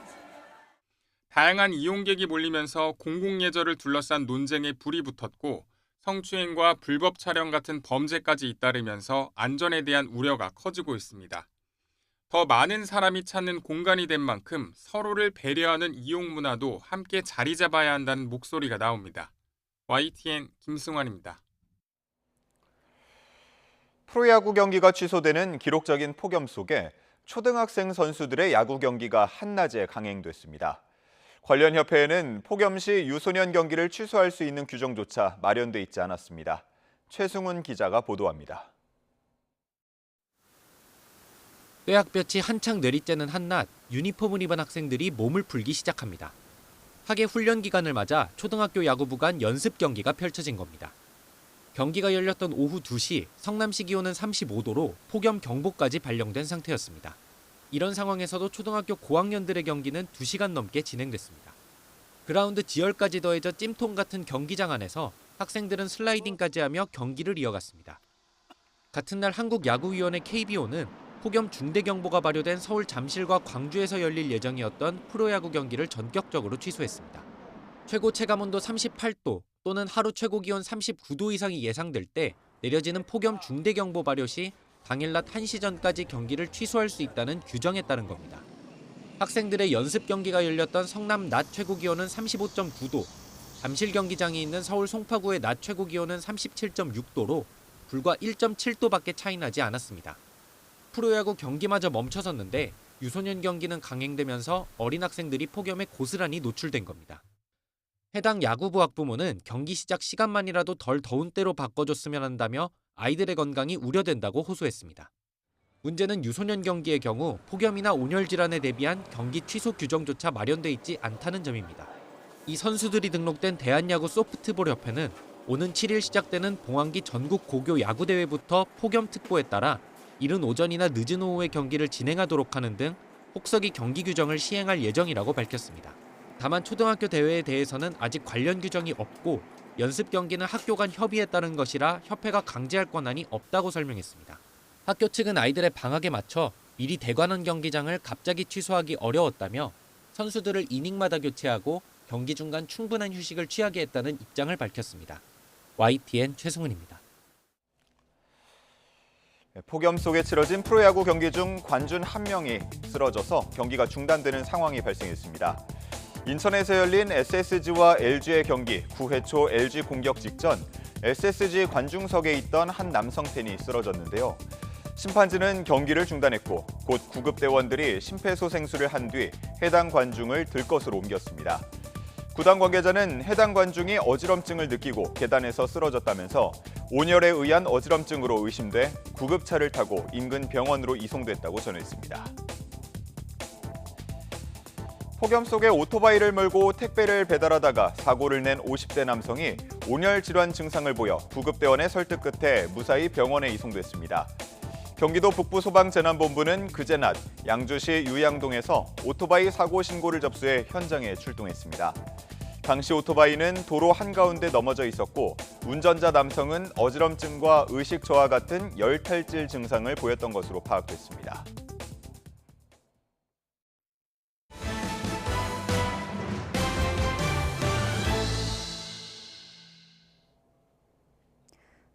다양한 이용객이 몰리면서 공공예절을 둘러싼 논쟁에 불이 붙었고 성추행과 불법 촬영 같은 범죄까지 잇따르면서 안전에 대한 우려가 커지고 있습니다. 더 많은 사람이 찾는 공간이 된 만큼 서로를 배려하는 이용 문화도 함께 자리 잡아야 한다는 목소리가 나옵니다. YTN 김승환입니다. 프로야구 경기가 취소되는 기록적인 폭염 속에 초등학생 선수들의 야구 경기가 한낮에 강행됐습니다. 관련 협회에는 폭염 시 유소년 경기를 취소할 수 있는 규정조차 마련돼 있지 않았습니다. 최승훈 기자가 보도합니다. 떼약볕이 한창 내리쬐는 한낮, 유니폼을 입은 학생들이 몸을 풀기 시작합니다. 학예 훈련 기간을 맞아 초등학교 야구부 간 연습 경기가 펼쳐진 겁니다. 경기가 열렸던 오후 2시, 성남시 기온은 35도로 폭염 경보까지 발령된 상태였습니다. 이런 상황에서도 초등학교 고학년들의 경기는 2시간 넘게 진행됐습니다. 그라운드 지열까지 더해져 찜통 같은 경기장 안에서 학생들은 슬라이딩까지 하며 경기를 이어갔습니다. 같은 날 한국야구위원회 KBO는 폭염 중대경보가 발효된 서울 잠실과 광주에서 열릴 예정이었던 프로야구 경기를 전격적으로 취소했습니다. 최고 체감온도 38도 또는 하루 최고 기온 39도 이상이 예상될 때 내려지는 폭염 중대경보 발효 시 당일 낮 1시 전까지 경기를 취소할 수 있다는 규정에 따른 겁니다. 학생들의 연습 경기가 열렸던 성남 낮 최고 기온은 35.9도, 잠실 경기장이 있는 서울 송파구의 낮 최고 기온은 37.6도로 불과 1.7도밖에 차이 나지 않았습니다. 프로야구 경기마저 멈춰섰는데 유소년 경기는 강행되면서 어린 학생들이 폭염에 고스란히 노출된 겁니다. 해당 야구부 학부모는 경기 시작 시간만이라도 덜 더운 때로 바꿔줬으면 한다며 아이들의 건강이 우려된다고 호소했습니다. 문제는 유소년 경기의 경우 폭염이나 온열 질환에 대비한 경기 취소 규정조차 마련돼 있지 않다는 점입니다. 이 선수들이 등록된 대한야구 소프트볼협회는 오는 7일 시작되는 봉황기 전국 고교 야구대회부터 폭염특보에 따라 이른 오전이나 늦은 오후에 경기를 진행하도록 하는 등 혹서기 경기 규정을 시행할 예정이라고 밝혔습니다. 다만 초등학교 대회에 대해서는 아직 관련 규정이 없고 연습 경기는 학교 간 협의에 따른 것이라 협회가 강제할 권한이 없다고 설명했습니다. 학교 측은 아이들의 방학에 맞춰 미리 대관원 경기장을 갑자기 취소하기 어려웠다며 선수들을 이닝마다 교체하고 경기 중간 충분한 휴식을 취하게 했다는 입장을 밝혔습니다. YTN 최승훈입니다. 폭염 속에 치러진 프로야구 경기 중 관중 한 명이 쓰러져서 경기가 중단되는 상황이 발생했습니다. 인천에서 열린 SSG와 LG의 경기 9회 초 LG 공격 직전 SSG 관중석에 있던 한 남성 팬이 쓰러졌는데요. 심판진은 경기를 중단했고 곧 구급대원들이 심폐소생술을 한 뒤 해당 관중을 들것으로 옮겼습니다. 구단 관계자는 해당 관중이 어지럼증을 느끼고 계단에서 쓰러졌다면서 온열에 의한 어지럼증으로 의심돼 구급차를 타고 인근 병원으로 이송됐다고 전했습니다. 폭염 속에 오토바이를 몰고 택배를 배달하다가 사고를 낸 50대 남성이 온열 질환 증상을 보여 구급대원의 설득 끝에 무사히 병원에 이송됐습니다. 경기도 북부소방재난본부는 그제 낮 양주시 유양동에서 오토바이 사고 신고를 접수해 현장에 출동했습니다. 당시 오토바이는 도로 한가운데 넘어져 있었고 운전자 남성은 어지럼증과 의식 저하 같은 열탈질 증상을 보였던 것으로 파악됐습니다.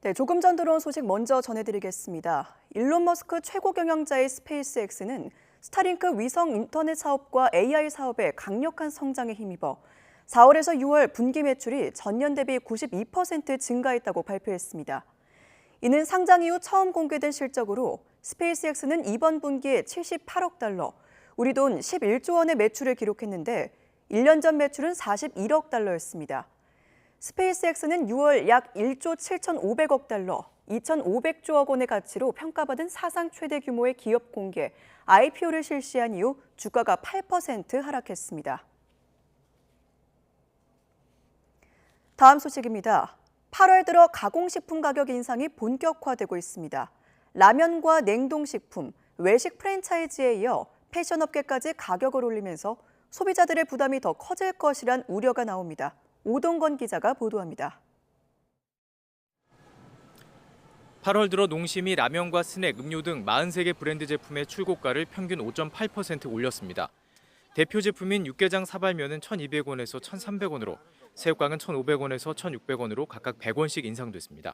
네, 조금 전 들어온 소식 먼저 전해드리겠습니다. 일론 머스크 최고 경영자의 스페이스X는 스타링크 위성 인터넷 사업과 AI 사업의 강력한 성장에 힘입어 4월에서 6월 분기 매출이 전년 대비 92% 증가했다고 발표했습니다. 이는 상장 이후 처음 공개된 실적으로 스페이스X는 이번 분기에 78억 달러, 우리 돈 11조 원의 매출을 기록했는데 1년 전 매출은 41억 달러였습니다. 스페이스X는 6월 약 1조 7,500억 달러, 2,500조억 원의 가치로 평가받은 사상 최대 규모의 기업 공개, IPO를 실시한 이후 주가가 8% 하락했습니다. 다음 소식입니다. 8월 들어 가공식품 가격 인상이 본격화되고 있습니다. 라면과 냉동식품, 외식 프랜차이즈에 이어 패션업계까지 가격을 올리면서 소비자들의 부담이 더 커질 것이란 우려가 나옵니다. 오동건 기자가 보도합니다. 8월 들어 농심이 라면과 스낵, 음료 등 43개 브랜드 제품의 출고가를 평균 5.8% 올렸습니다. 대표 제품인 육개장 사발면은 1,200원에서 1,300원으로, 새우깡은 1,500원에서 1,600원으로 각각 100원씩 인상됐습니다.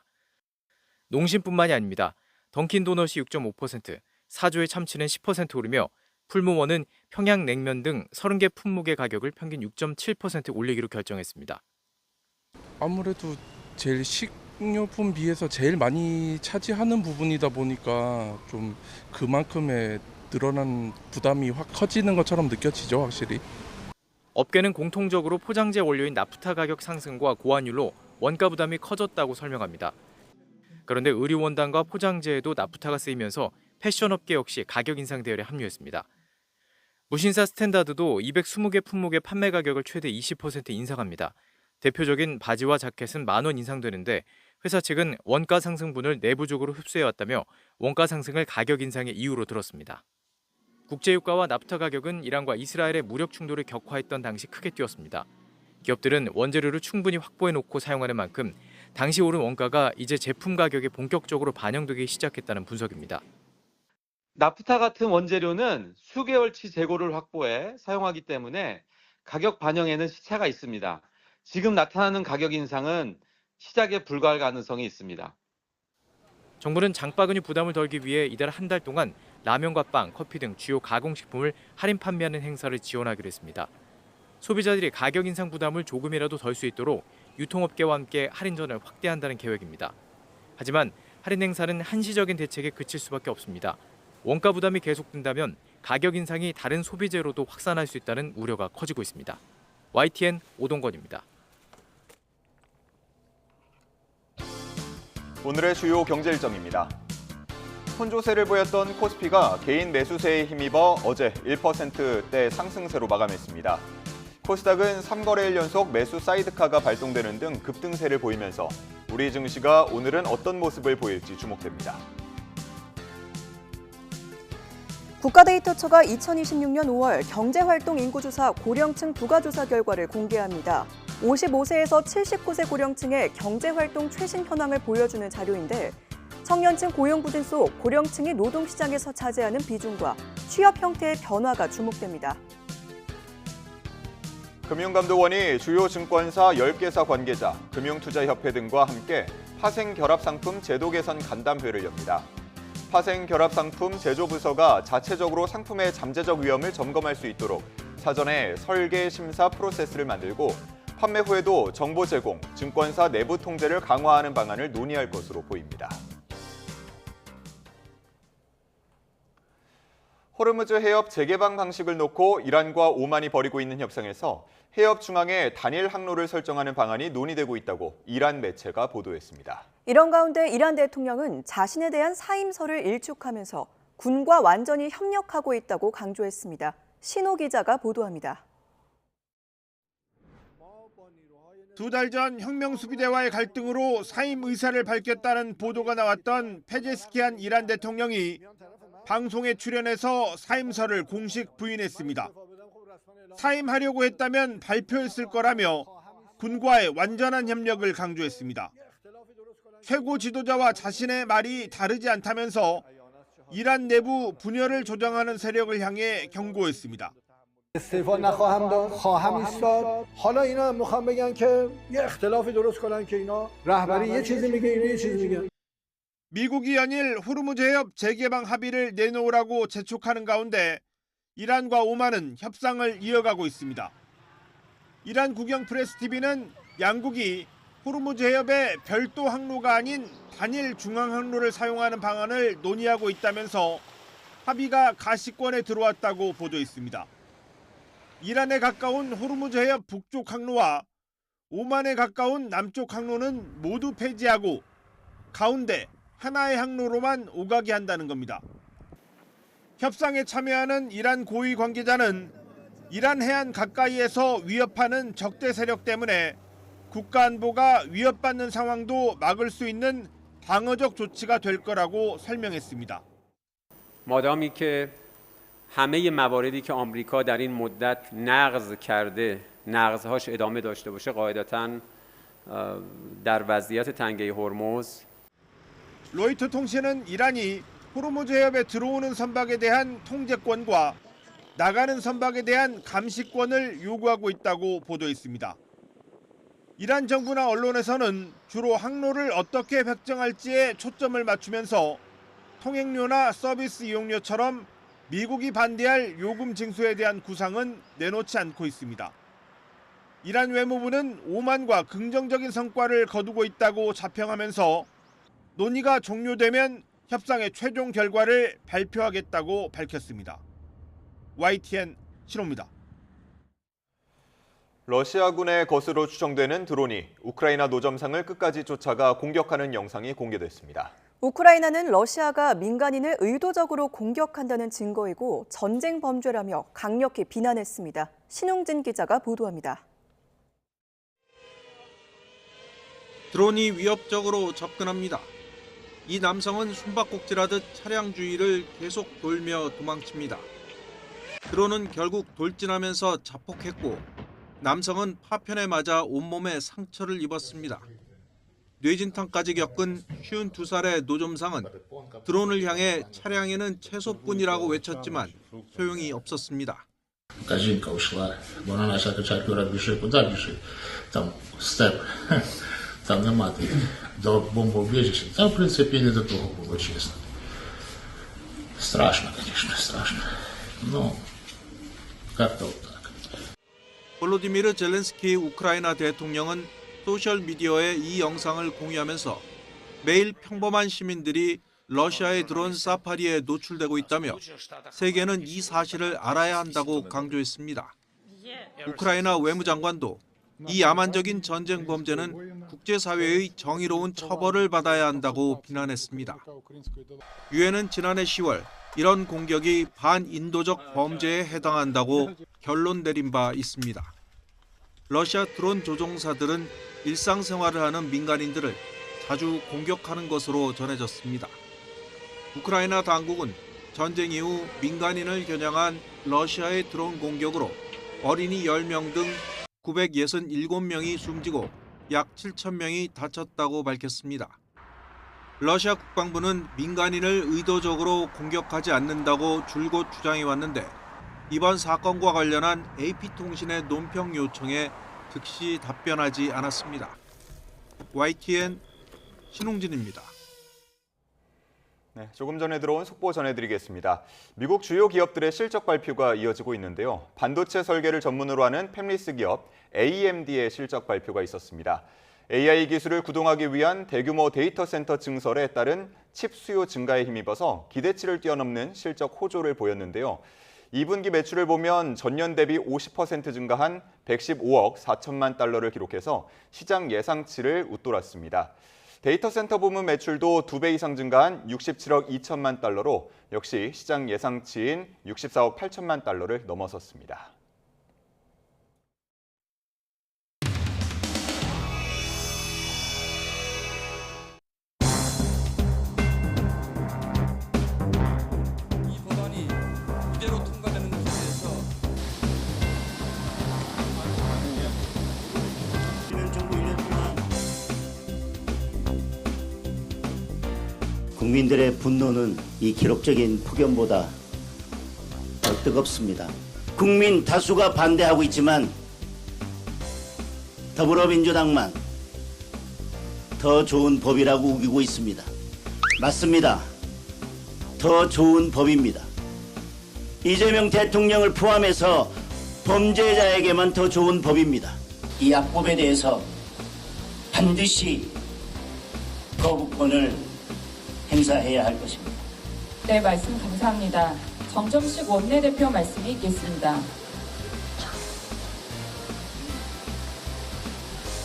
농심뿐만이 아닙니다. 던킨도넛이 6.5%, 사조의 참치는 10% 오르며 풀무원은 평양냉면 등 30개 품목의 가격을 평균 6.7% 올리기로 결정했습니다. 아무래도 제일 식료품 비해서 제일 많이 차지하는 부분이다 보니까 좀 그만큼의 늘어난 부담이 확 커지는 것처럼 느껴지죠, 확실히. 업계는 공통적으로 포장재 원료인 나프타 가격 상승과 고환율로 원가 부담이 커졌다고 설명합니다. 그런데 의류 원단과 포장재에도 나프타가 쓰이면서 패션업계 역시 가격 인상 대열에 합류했습니다. 무신사 스탠다드도 220개 품목의 판매 가격을 최대 20% 인상합니다. 대표적인 바지와 자켓은 10,000원 인상되는데 회사 측은 원가 상승분을 내부적으로 흡수해왔다며 원가 상승을 가격 인상의 이유로 들었습니다. 국제유가와 나프타 가격은 이란과 이스라엘의 무력 충돌을 격화했던 당시 크게 뛰었습니다. 기업들은 원재료를 충분히 확보해놓고 사용하는 만큼 당시 오른 원가가 이제 제품 가격에 본격적으로 반영되기 시작했다는 분석입니다. 나프타 같은 원재료는 수개월치 재고를 확보해 사용하기 때문에 가격 반영에는 시차가 있습니다. 지금 나타나는 가격 인상은 시작에 불과할 가능성이 있습니다. 정부는 장바구니 부담을 덜기 위해 이달 한 달 동안 라면과 빵, 커피 등 주요 가공식품을 할인 판매하는 행사를 지원하기로 했습니다. 소비자들이 가격 인상 부담을 조금이라도 덜 수 있도록 유통업계와 함께 할인전을 확대한다는 계획입니다. 하지만 할인 행사는 한시적인 대책에 그칠 수밖에 없습니다. 원가 부담이 계속된다면 가격 인상이 다른 소비재로도 확산할 수 있다는 우려가 커지고 있습니다. YTN 오동건입니다. 오늘의 주요 경제 일정입니다. 혼조세를 보였던 코스피가 개인 매수세에 힘입어 어제 1%대 상승세로 마감했습니다. 코스닥은 3거래일 연속 매수 사이드카가 발동되는 등 급등세를 보이면서 우리 증시가 오늘은 어떤 모습을 보일지 주목됩니다. 국가데이터처가 2026년 5월 경제활동 인구조사 고령층 부가조사 결과를 공개합니다. 55세에서 79세 고령층의 경제활동 최신 현황을 보여주는 자료인데 청년층 고용부진 속 고령층이 노동시장에서 차지하는 비중과 취업 형태의 변화가 주목됩니다. 금융감독원이 주요 증권사 10개사 관계자, 금융투자협회 등과 함께 파생결합상품 제도 개선 간담회를 엽니다. 파생결합상품 제조부서가 자체적으로 상품의 잠재적 위험을 점검할 수 있도록 사전에 설계 심사 프로세스를 만들고 판매 후에도 정보 제공, 증권사 내부 통제를 강화하는 방안을 논의할 것으로 보입니다. 호르무즈 해협 재개방 방식을 놓고 이란과 오만이 벌이고 있는 협상에서 해협 중앙에 단일 항로를 설정하는 방안이 논의되고 있다고 이란 매체가 보도했습니다. 이런 가운데 이란 대통령은 자신에 대한 사임서를 일축하면서 군과 완전히 협력하고 있다고 강조했습니다. 신호 기자가 보도합니다. 2달 전 혁명수비대와의 갈등으로 사임 의사를 밝혔다는 보도가 나왔던 페제스키안 이란 대통령이 방송에 출연해서 사임서를 공식 부인했습니다. 사임하려고 했다면 발표했을 거라며 군과의 완전한 협력을 강조했습니다. 최고 지도자와 자신의 말이 다르지 않다면서 이란 내부 분열을 조장하는 세력을 향해 경고했습니다. استعفا نخواهم داد خواهم ایستاد حالا اینا میخوام بگن که یه اختلافی درست کنن که اینا رهبری یه چیزی میگه اینا یه چیزی میگن 미국이 연일 호르무즈 해협 재개방 합의를 내놓으라고 재촉하는 가운데 이란과 오만은 협상을 이어가고 있습니다. 이란 국영 프레스 TV는 양국이 호르무즈 해협에 별도 항로가 아닌 단일 중앙 항로를 사용하는 방안을 논의하고 있다면서 합의가 가시권에 들어왔다고 보도했습니다. 이란에 가까운 호르무즈 해협 북쪽 항로와 오만에 가까운 남쪽 항로는 모두 폐지하고 가운데 하나의 항로로만 오가게 한다는 겁니다. 협상에 참여하는 이란 고위 관계자는 이란 해안 가까이에서 위협하는 적대 세력 때문에 국가 안보가 위협받는 상황도 막을 수 있는 방어적 조치가 될 거라고 설명했습니다. 마다미 که همه مواردی که آمریکا در این مدت نقض کرده نقضهاش ادامه داشته باشه قاعدتاً در وضعیت تنگه هرمز 로이터 통신은 이란이 호르무즈 해협에 들어오는 선박에 대한 통제권과 나가는 선박에 대한 감시권을 요구하고 있다고 보도했습니다. 이란 정부나 언론에서는 주로 항로를 어떻게 백정할지에 초점을 맞추면서 통행료나 서비스 이용료처럼 미국이 반대할 요금 징수에 대한 구상은 내놓지 않고 있습니다. 이란 외무부는 오만과 긍정적인 성과를 거두고 있다고 자평하면서 논의가 종료되면 협상의 최종 결과를 발표하겠다고 밝혔습니다. YTN 신호입니다. 러시아군의 것으로 추정되는 드론이 우크라이나 노점상을 끝까지 쫓아가 공격하는 영상이 공개됐습니다. 우크라이나는 러시아가 민간인을 의도적으로 공격한다는 증거이고 전쟁 범죄라며 강력히 비난했습니다. 신웅진 기자가 보도합니다. 드론이 위협적으로 접근합니다. 이 남성은 숨바꼭질하듯 차량 주위를 계속 돌며 도망칩니다. 드론은 결국 돌진하면서 자폭했고 남성은 파편에 맞아 온몸에 상처를 입었습니다. 뇌진탕까지 겪은 52살의 노점상은 드론을 향해 차량에는 채소뿐이라고 외쳤지만 소용이 없었습니다. Жінка ушла, вона наша кричать, Юра, біжи, куди біжи? Там степ, там нема до бомбоубіжища. Та, в принципі, не до того було, чесно. Страшно, звісно, страшно. Ну, як-то так. 볼로디미르 젤렌스키 우크라이나 대통령은 소셜미디어에 이 영상을 공유하면서 매일 평범한 시민들이 러시아의 드론 사파리에 노출되고 있다며 세계는 이 사실을 알아야 한다고 강조했습니다. 우크라이나 외무장관도 이 야만적인 전쟁 범죄는 국제사회의 정의로운 처벌을 받아야 한다고 비난했습니다. 유엔은 지난해 10월 이런 공격이 반인도적 범죄에 해당한다고 결론 내린 바 있습니다. 러시아 드론 조종사들은 일상생활을 하는 민간인들을 자주 공격하는 것으로 전해졌습니다. 우크라이나 당국은 전쟁 이후 민간인을 겨냥한 러시아의 드론 공격으로 어린이 10명 등 967명이 숨지고 약 7,000명이 다쳤다고 밝혔습니다. 러시아 국방부는 민간인을 의도적으로 공격하지 않는다고 줄곧 주장해왔는데 이번 사건과 관련한 AP통신의 논평 요청에 즉시 답변하지 않았습니다. YTN 신웅진입니다. 네, 조금 전에 들어온 속보 전해드리겠습니다. 미국 주요 기업들의 실적 발표가 이어지고 있는데요. 반도체 설계를 전문으로 하는 팹리스 기업 AMD의 실적 발표가 있었습니다. AI 기술을 구동하기 위한 대규모 데이터 센터 증설에 따른 칩 수요 증가에 힘입어서 기대치를 뛰어넘는 실적 호조를 보였는데요. 2분기 매출을 보면 전년 대비 50% 증가한 115억 4천만 달러를 기록해서 시장 예상치를 웃돌았습니다. 데이터 센터 부문 매출도 2배 이상 증가한 67억 2천만 달러로 역시 시장 예상치인 64억 8천만 달러를 넘어섰습니다. 이 법안이 이대로 통과되는 과정에서 국민들의 분노는 이 기록적인 폭염보다 더 뜨겁습니다. 국민 다수가 반대하고 있지만 더불어민주당만 더 좋은 법이라고 우기고 있습니다. 맞습니다. 더 좋은 법입니다. 이재명 대통령을 포함해서 범죄자에게만 더 좋은 법입니다. 이 악법에 대해서 반드시 거부권을 행사해야 할 것입니다. 네, 말씀 감사합니다. 정점식 원내대표 말씀이 있겠습니다.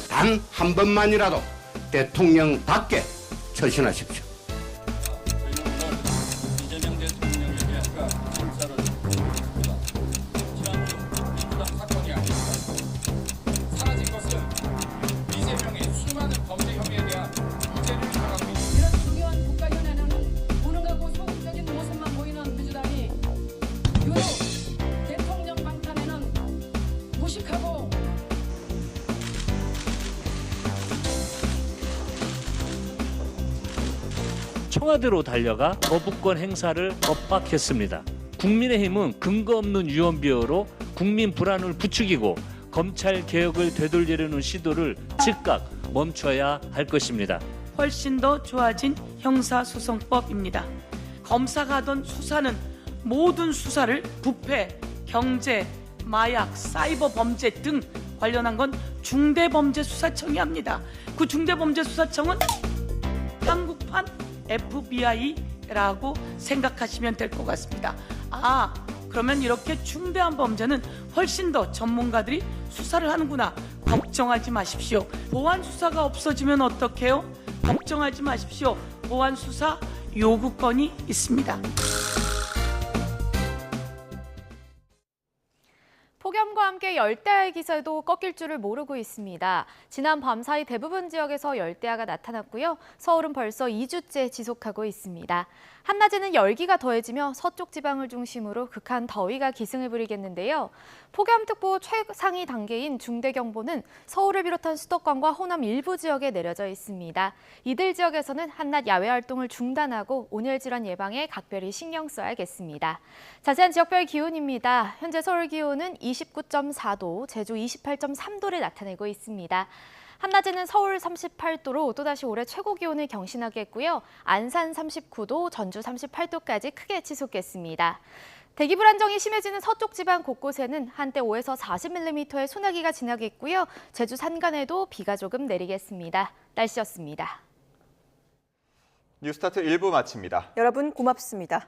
단 한 번만이라도 대통령답게 처신하십시오. 이재명 대통령에게 감사를 드립니다. 지난주 민주당 사건이 아닙니다. 사라진 것은 이재명의 수많은 범죄 혐의에 대한 무죄를 당하고 있습니다. 이런 중요한 국가현안에는 무능하고 소극적인 모습만 보이는 민주당이 유독 대통령 방탄에는 무식하고 청와대로 달려가 거부권 행사를 겁박했습니다. 국민의힘은 근거 없는 유언비어로 국민 불안을 부추기고 검찰 개혁을 되돌리려는 시도를 즉각 멈춰야 할 것입니다. 훨씬 더 좋아진 형사소송법입니다. 검사가 하던 수사는 모든 수사를 부패, 경제, 마약, 사이버 범죄 등 관련한 건 중대범죄수사청이 합니다. 그 중대범죄수사청은 한국판 FBI라고 생각하시면 될 것 같습니다. 그러면 이렇게 중대한 범죄는 훨씬 더 전문가들이 수사를 하는구나. 걱정하지 마십시오. 보안 수사가 없어지면 어떡해요? 걱정하지 마십시오. 보안 수사 요구권이 있습니다. 폭염과 함께 열대야의 기세도 꺾일 줄을 모르고 있습니다. 지난 밤 사이 대부분 지역에서 열대야가 나타났고요. 서울은 벌써 2주째 지속하고 있습니다. 한낮에는 열기가 더해지며 서쪽 지방을 중심으로 극한 더위가 기승을 부리겠는데요. 폭염특보 최상위 단계인 중대경보는 서울을 비롯한 수도권과 호남 일부 지역에 내려져 있습니다. 이들 지역에서는 한낮 야외 활동을 중단하고 온열 질환 예방에 각별히 신경 써야겠습니다. 자세한 지역별 기온입니다. 현재 서울 기온은 29.4도, 제주 28.3도를 나타내고 있습니다. 한낮에는 서울 38도로 또다시 올해 최고 기온을 경신하겠고요. 안산 39도, 전주 38도까지 크게 치솟겠습니다. 대기 불안정이 심해지는 서쪽 지방 곳곳에는 한때 5에서 40mm의 소나기가 지나겠고요. 제주 산간에도 비가 조금 내리겠습니다. 날씨였습니다. 뉴스타트 1부 마칩니다. 여러분 고맙습니다.